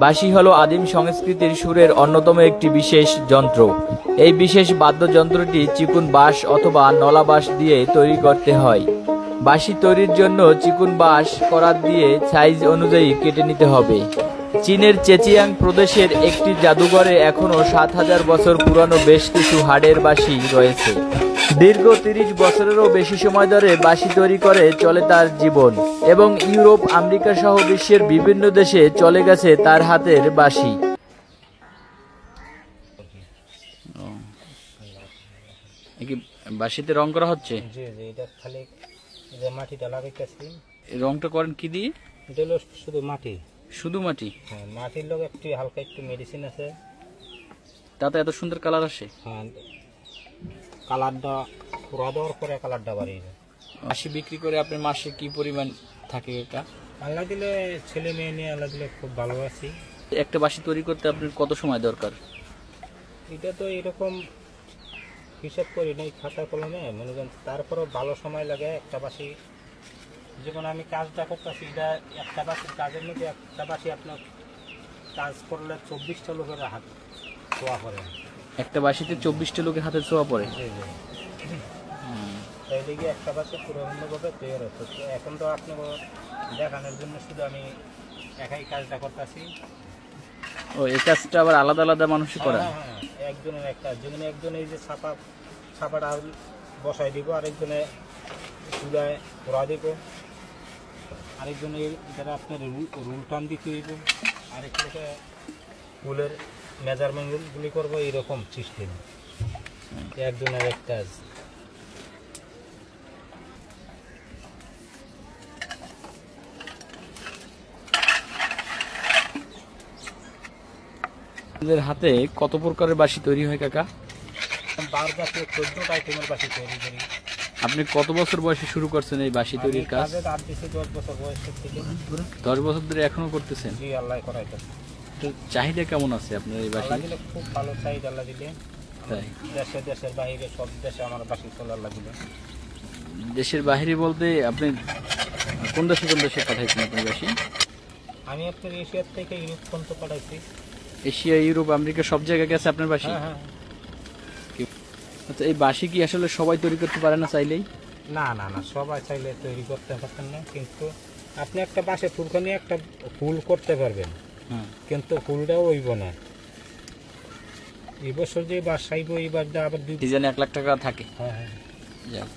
বাঁশি হলো আদিম সংস্কৃতির সুরের অন্যতম একটি বিশেষ যন্ত্র। এই বিশেষ বাদ্যযন্ত্রটি চিকন বাঁশ অথবা নলা বাঁশ দিয়ে তৈরি করতে হয়। বাঁশি তৈরির জন্য চিকন বাঁশ করাত দিয়ে সাইজ অনুযায়ী কেটে নিতে হবে। চীনের চেচিয়াং প্রদেশের একটি জাদুঘরে এখনও ৭,০০০ বছর পুরানো বেশ কিছু হাড়ের বাঁশি রয়েছে। দীর্ঘ ৩০ বছরেরও বেশি সময় ধরে বাঁশি তৈরি করে চলে তার জীবন এবং ইউরোপ, আমেরিকা সহ বিশ্বের বিভিন্ন দেশে চলে গেছে তার হাতের বাঁশি। বাঁশিতে রং করা হচ্ছে? জি জি, এটা খালি যে মাটিটা লাগাইতেছি। রংটা করেন কি দিয়ে? এটা হলো শুধু মাটি। শুধু মাটি? হ্যাঁ, মাটির লোক একটু হালকা একটু মেডিসিন আছে, তাতে এত সুন্দর কালার আসে। হ্যাঁ, কালারটা পুরা দেওয়ার পরে কালারটা বাড়িয়ে যায়। বাঁশি বিক্রি করে আপনার মাসে কি পরিমাণ থাকে এটা? আল্লাহ দিলে, ছেলে মেয়ে নিয়ে আল্লাহ দিলে খুব ভালো আছি। একটা বাঁশি তৈরি করতে আপনার কত সময় দরকার? এটা তো এরকম হিসাব করি নাই খাতা কলমে, মনে করেন তারপরেও ভালো সময় লাগে একটা বাঁশি। যেমন আমি কাজটা করতেছি, এটা একটা বাঁশির কাজের মধ্যে একটা বাঁশি আপনার কাজ করলে 24টা লোকের হাত ছোঁয়া পড়ে। একটা বাঁশিতে 24টা লোকের হাতে ছোঁয়া পড়ে? তাই দিকে একটা বাঁশি পুরোভাবে তৈরি হচ্ছে। এখন তো আপনাকে দেখানোর জন্য শুধু আমি একাই কাজটা করতেছি। ও, এই কাজটা আবার আলাদা আলাদা মানুষই করে? হ্যাঁ, একজনের একটা, যেমন একজন এই যে ছাপাটা বসাই দিব, আরেকজনে চুলায় পোড়া দিব, আরেকজনে যারা আপনার রুল টান দিতে হইব, আরেকজনকে ফুলের মেজারমেন্টগুলি করবো, এইরকম সিস্টেম একজনের এক কাজ। হাতে কত প্রকারের বাঁশি তৈরি হয় কাকা? 12 জাতীয় 14টা আইটেমের বাঁশি তৈরি করি। আপনি কত বছর বয়সে শুরু করছেন এই বাঁশি তৈরির কাজ? 10 বছর বয়সের থেকে। 10 বছর ধরে এখনো করতেছেন? জি, আল্লাহ করাইতেছে। তো চাহিদা কেমন আছে আপনার এই বাঁশি? আল্লাহ দিলে খুব ভালো চাহিদা, আল্লাহ দিলে। তাই? দেশের বাইরে সব দেশে আমার বাঁশি চলে, আল্লাহ দিলে। দেশের বাইরে বলতে আপনি কোন দেশে পাঠাইছেন আপনার বাঁশি? আমি আপনার এশিয়ার থেকে ইউরোপ পর্যন্ত পাঠাইছি। এশিয়া, ইউরোপ, আমেরিকা সব জায়গায় গেছে আপনার বাঁশি? হ্যাঁ। আচ্ছা, এই বাঁশি কি আসলে সবাই তৈরি করতে পারে না চাইলেই? না, সবাই চাইলে তৈরি করতে পারতেন না, কিন্তু আপনি একটা বাঁশে ফুলখানি একটা ফুল করতে পারবেন, কিন্তু ফুলটাও হইব না। এই বছর যে বাঁশ আইব, এইবার আবার 1 লাখ টাকা থাকে। হ্যাঁ। যাক।